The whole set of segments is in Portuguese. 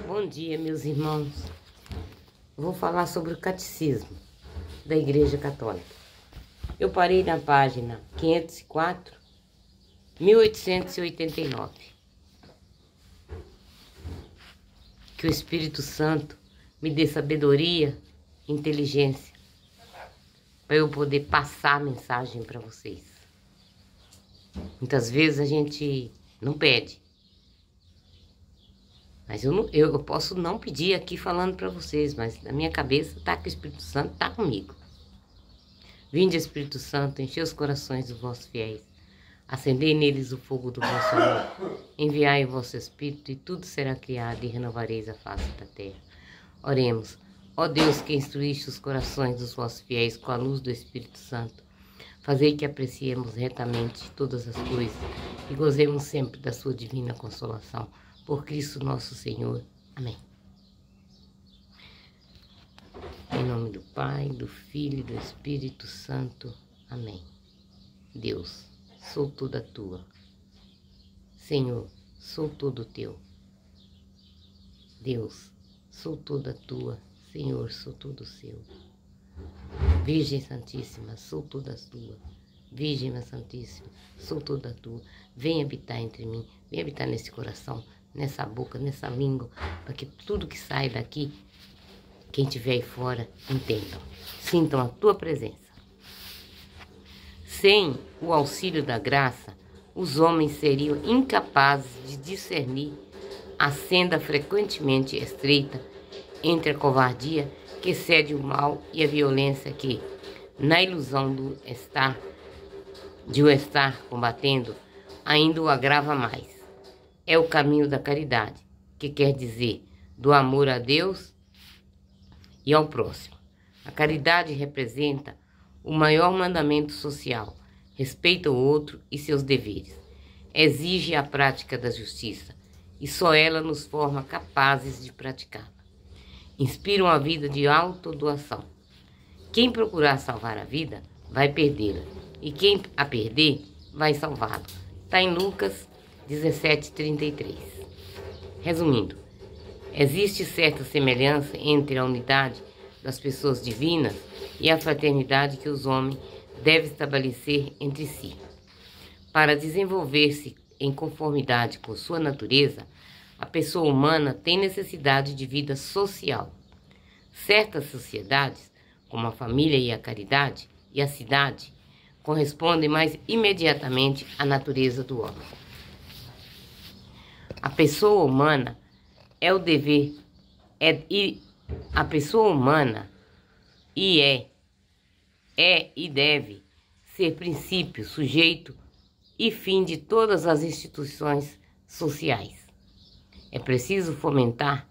Bom dia, meus irmãos. Vou falar sobre o catecismo da Igreja Católica. Eu parei na página 504, 1889. Que o Espírito Santo me dê sabedoria e inteligência para eu poder passar a mensagem para vocês. Muitas vezes a gente não pede. Mas eu posso não pedir aqui falando para vocês, mas na minha cabeça está que o Espírito Santo está comigo. Vinde, Espírito Santo, enchei os corações dos vossos fiéis, acendei neles o fogo do vosso amor, enviai o vosso Espírito e tudo será criado e renovareis a face da terra. Oremos. Ó Deus, que instruíste os corações dos vossos fiéis com a luz do Espírito Santo, fazei que apreciemos retamente todas as coisas e gozemos sempre da sua divina consolação. Por Cristo nosso Senhor. Amém. Em nome do Pai, do Filho e do Espírito Santo. Amém. Deus, sou toda tua. Senhor, sou todo teu. Deus, sou toda tua. Senhor, sou todo seu. Virgem Santíssima, sou toda tua. Virgem Santíssima, sou toda tua. Vem habitar entre mim, vem habitar nesse coração, nessa boca, nessa língua, para que tudo que sai daqui, quem estiver aí fora, entendam, sintam a tua presença. Sem o auxílio da graça, os homens seriam incapazes de discernir a senda frequentemente estreita entre a covardia que cede o mal e a violência que, na ilusão de o estar combatendo, ainda o agrava mais. É o caminho da caridade, que quer dizer do amor a Deus e ao próximo. A caridade representa o maior mandamento social, respeita o outro e seus deveres. Exige a prática da justiça e só ela nos forma capazes de praticá-la. Inspira uma vida de autodoação. Quem procurar salvar a vida, vai perdê-la, e quem a perder, vai salvá-la. Está em Lucas 17:33. Resumindo, existe certa semelhança entre a unidade das pessoas divinas e a fraternidade que os homens devem estabelecer entre si. Para desenvolver-se em conformidade com sua natureza, a pessoa humana tem necessidade de vida social. Certas sociedades, como a família e a caridade e a cidade, correspondem mais imediatamente à natureza do homem. A pessoa humana é o dever, a pessoa humana é e deve ser princípio, sujeito e fim de todas as instituições sociais. É preciso fomentar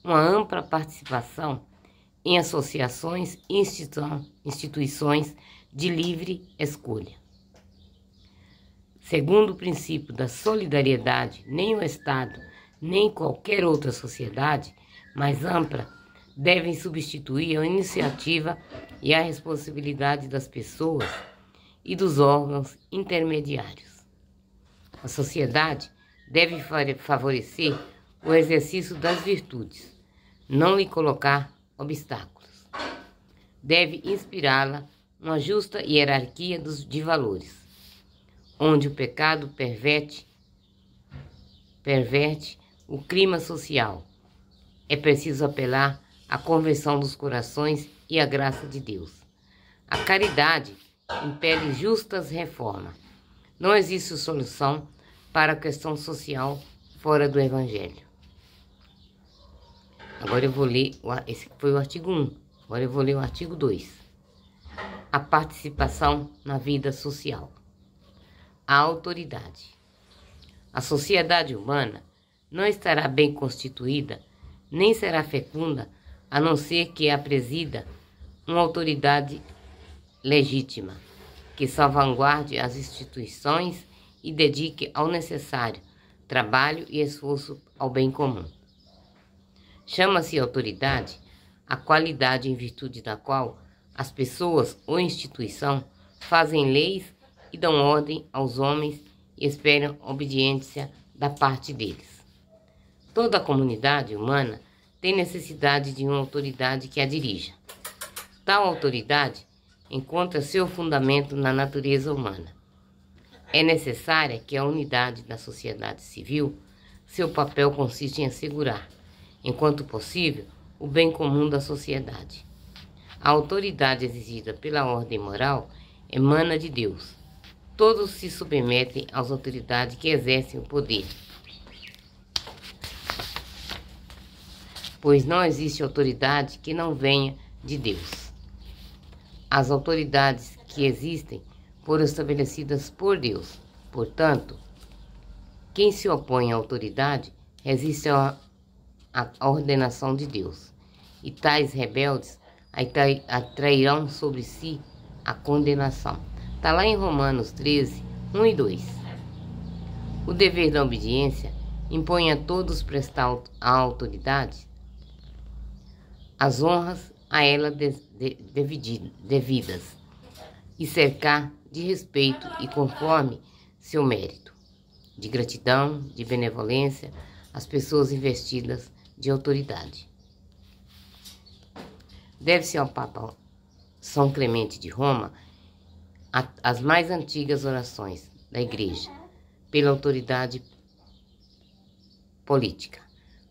uma ampla participação em associações e instituições de livre escolha. Segundo o princípio da solidariedade, nem o Estado, nem qualquer outra sociedade mais ampla devem substituir a iniciativa e a responsabilidade das pessoas e dos órgãos intermediários. A sociedade deve favorecer o exercício das virtudes, não lhe colocar obstáculos. Deve inspirá-la uma justa hierarquia de valores, onde o pecado perverte o clima social. É preciso apelar à conversão dos corações e à graça de Deus. A caridade impele justas reformas. Não existe solução para a questão social fora do Evangelho. Agora eu vou ler, esse foi o artigo 1, agora eu vou ler o artigo 2. A participação na vida social. A autoridade. A sociedade humana não estará bem constituída, nem será fecunda, a não ser que a presida uma autoridade legítima, que salvaguarde as instituições e dedique ao necessário trabalho e esforço ao bem comum. Chama-se autoridade a qualidade em virtude da qual as pessoas ou instituição fazem leis e dão ordem aos homens e esperam obediência da parte deles. Toda a comunidade humana tem necessidade de uma autoridade que a dirija. Tal autoridade encontra seu fundamento na natureza humana. É necessária que a unidade da sociedade civil, seu papel consiste em assegurar, enquanto possível, o bem comum da sociedade. A autoridade exigida pela ordem moral emana de Deus. Todos se submetem às autoridades que exercem o poder, pois não existe autoridade que não venha de Deus. As autoridades que existem foram estabelecidas por Deus. Portanto, quem se opõe à autoridade resiste à ordenação de Deus, e tais rebeldes atrairão sobre si a condenação. Está lá em Romanos 13, 1 e 2. O dever da obediência impõe a todos prestar à autoridade as honras a ela devidas, e cercar de respeito e conforme seu mérito, de gratidão, de benevolência, as pessoas investidas de autoridade. Deve-se ao Papa São Clemente de Roma as mais antigas orações da Igreja pela autoridade política.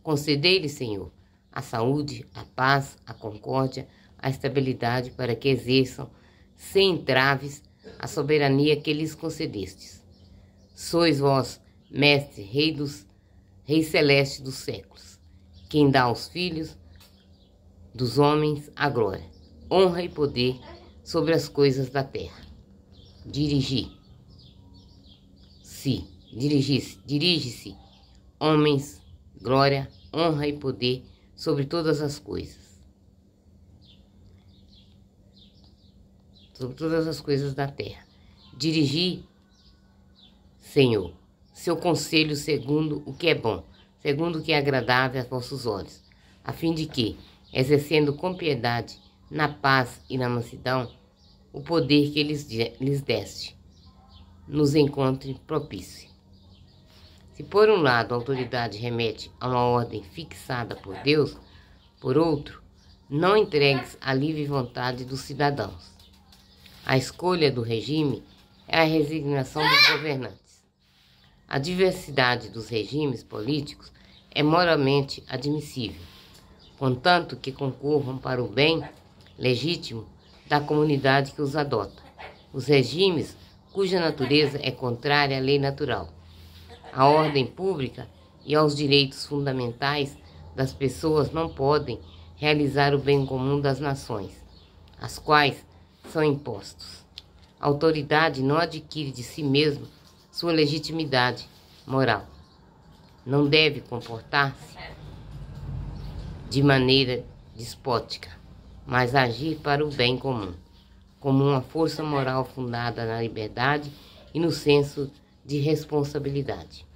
Concedei-lhe, Senhor, a saúde, a paz, a concórdia, a estabilidade, para que exerçam sem entraves a soberania que lhes concedestes. Sois vós, Mestre, Rei Celeste dos séculos, quem dá aos filhos dos homens a glória, honra e poder sobre as coisas da terra. Dirige-se, homens, glória, honra e poder sobre todas as coisas. Sobre todas as coisas da terra. Dirigi, Senhor, seu conselho segundo o que é bom, segundo o que é agradável aos vossos olhos, a fim de que, exercendo com piedade, na paz e na mansidão, o poder que lhes deste, nos encontre propício. Se por um lado a autoridade remete a uma ordem fixada por Deus, por outro, não entregues à livre vontade dos cidadãos. A escolha do regime é a resignação dos governantes. A diversidade dos regimes políticos é moralmente admissível, contanto que concorram para o bem legítimo da comunidade que os adota. Os regimes cuja natureza é contrária à lei natural, à ordem pública e aos direitos fundamentais das pessoas não podem realizar o bem comum das nações, as quais são impostos. A autoridade não adquire de si mesma sua legitimidade moral. Não deve comportar-se de maneira despótica, mas agir para o bem comum, como uma força moral fundada na liberdade e no senso de responsabilidade.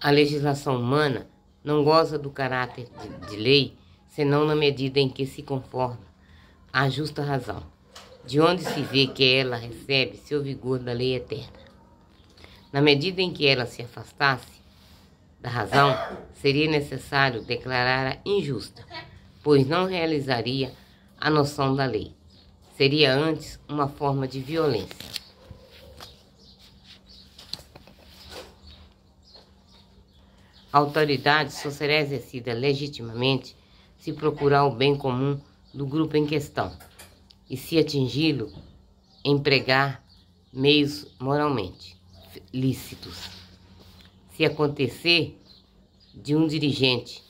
A legislação humana não goza do caráter de lei, senão na medida em que se conforma à justa razão, de onde se vê que ela recebe seu vigor da lei eterna. Na medida em que ela se afastasse da razão, seria necessário declará-la injusta, pois não realizaria a noção da lei. Seria antes uma forma de violência. A autoridade só será exercida legitimamente se procurar o bem comum do grupo em questão e, se atingi-lo, empregar meios moralmente lícitos. Se acontecer de um dirigente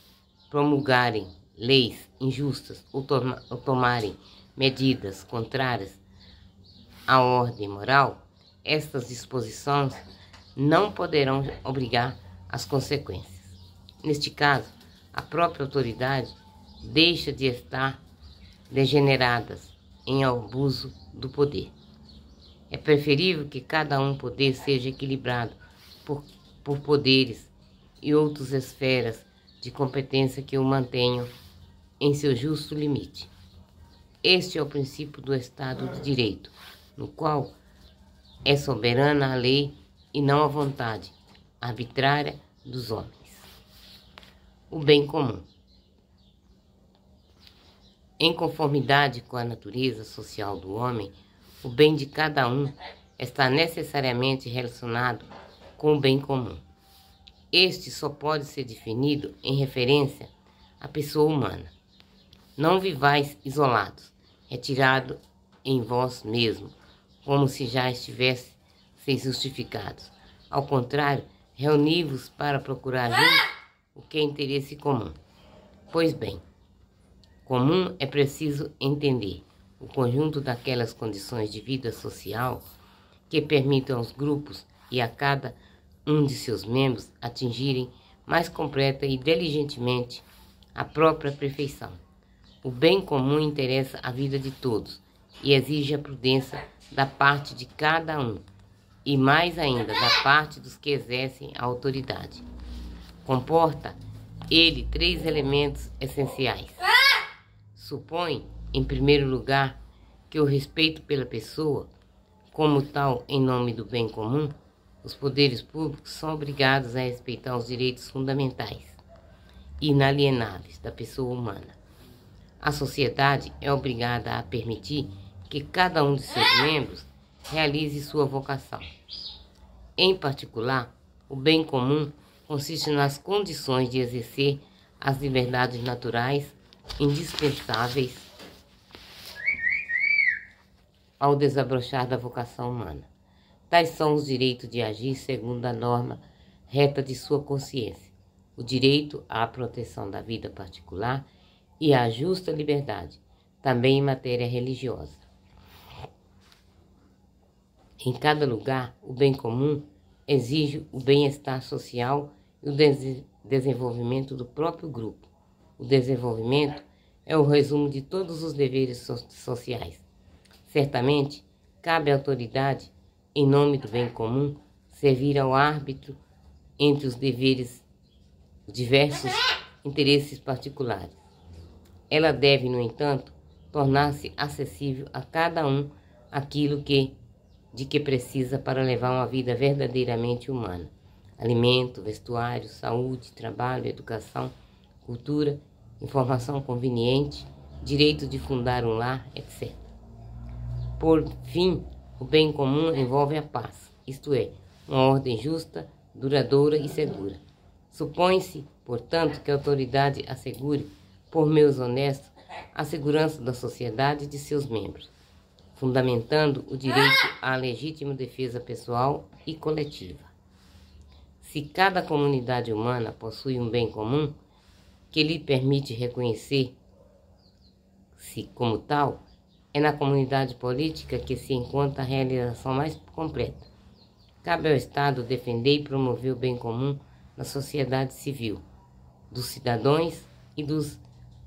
promulgarem leis injustas ou tomarem medidas contrárias à ordem moral, estas disposições não poderão obrigar as consequências. Neste caso, a própria autoridade deixa de estar degenerada em abuso do poder. É preferível que cada poder seja equilibrado por poderes e outras esferas de competência que o mantenham em seu justo limite. Este é o princípio do Estado de Direito, no qual é soberana a lei e não a vontade arbitrária dos homens. o bem comum. Em conformidade com a natureza social do homem, o bem de cada um está necessariamente relacionado com o bem comum. Este só pode ser definido em referência à pessoa humana. Não vivais isolados, retirado em vós mesmo, como se já estivesseis justificados. Ao contrário, reuni-vos para procurar juntos o que é interesse comum. Pois bem, comum é preciso entender o conjunto daquelas condições de vida social que permitam aos grupos e a cada um de seus membros atingirem mais completa e diligentemente a própria perfeição. O bem comum interessa a vida de todos e exige a prudência da parte de cada um, e mais ainda da parte dos que exercem a autoridade. Comporta ele 3 elementos essenciais. Supõe, em primeiro lugar, que o respeito pela pessoa, como tal em nome do bem comum, os poderes públicos são obrigados a respeitar os direitos fundamentais e inalienáveis da pessoa humana. A sociedade é obrigada a permitir que cada um de seus membros realize sua vocação. Em particular, o bem comum consiste nas condições de exercer as liberdades naturais indispensáveis ao desabrochar da vocação humana. Tais são os direitos de agir segundo a norma reta de sua consciência, o direito à proteção da vida particular e à justa liberdade, também em matéria religiosa. Em cada lugar, o bem comum exige o bem-estar social e o desenvolvimento do próprio grupo. O desenvolvimento é o resumo de todos os deveres sociais. Certamente, cabe à autoridade, em nome do bem comum, servir ao árbitro entre os diversos interesses particulares. Ela deve, no entanto, tornar-se acessível a cada um aquilo de que precisa para levar uma vida verdadeiramente humana: alimento, vestuário, saúde, trabalho, educação, cultura, informação conveniente, direito de fundar um lar, etc. Por fim, o bem comum envolve a paz, isto é, uma ordem justa, duradoura e segura. Supõe-se, portanto, que a autoridade assegure, por meios honestos, a segurança da sociedade e de seus membros, fundamentando o direito à legítima defesa pessoal e coletiva. Se cada comunidade humana possui um bem comum que lhe permite reconhecer-se como tal, é na comunidade política que se encontra a realização mais completa. Cabe ao Estado defender e promover o bem comum na sociedade civil, dos cidadãos e dos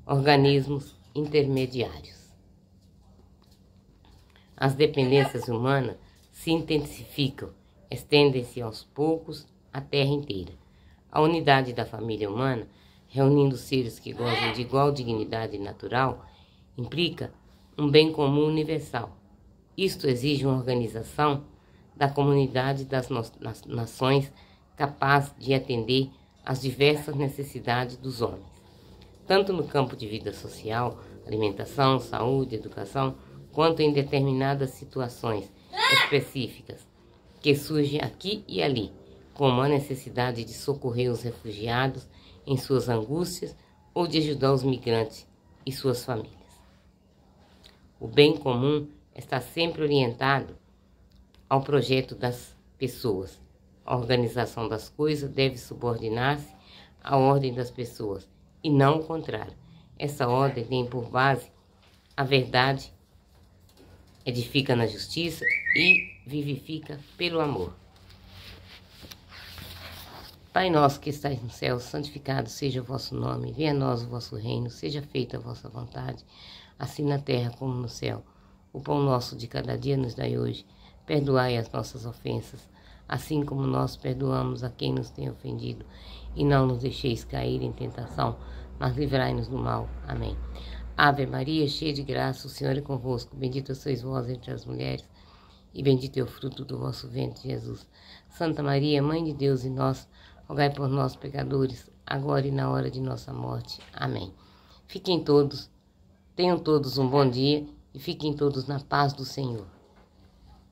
organismos intermediários. As dependências humanas se intensificam, estendem-se aos poucos à terra inteira. A unidade da família humana, reunindo seres que gozam de igual dignidade natural, implica um bem comum universal. Isto exige uma organização da comunidade das nações capaz de atender às diversas necessidades dos homens, tanto no campo de vida social, alimentação, saúde, educação, quanto em determinadas situações específicas que surgem aqui e ali, como a necessidade de socorrer os refugiados em suas angústias ou de ajudar os migrantes e suas famílias. O bem comum está sempre orientado ao projeto das pessoas. A organização das coisas deve subordinar-se à ordem das pessoas, e não o contrário. Essa ordem tem por base a verdade, edifica na justiça e vivifica pelo amor. Pai nosso que estais no céu, santificado seja o vosso nome, venha a nós o vosso reino, seja feita a vossa vontade, assim na terra como no céu. O pão nosso de cada dia nos dai hoje, perdoai as nossas ofensas, assim como nós perdoamos a quem nos tem ofendido, e não nos deixeis cair em tentação, mas livrai-nos do mal. Amém. Ave Maria, cheia de graça, o Senhor é convosco, bendita sois vós entre as mulheres, e bendito é o fruto do vosso ventre, Jesus. Santa Maria, Mãe de Deus e nossa, rogai por nós, pecadores, agora e na hora de nossa morte. Amém. Tenham todos um bom dia e fiquem todos na paz do Senhor.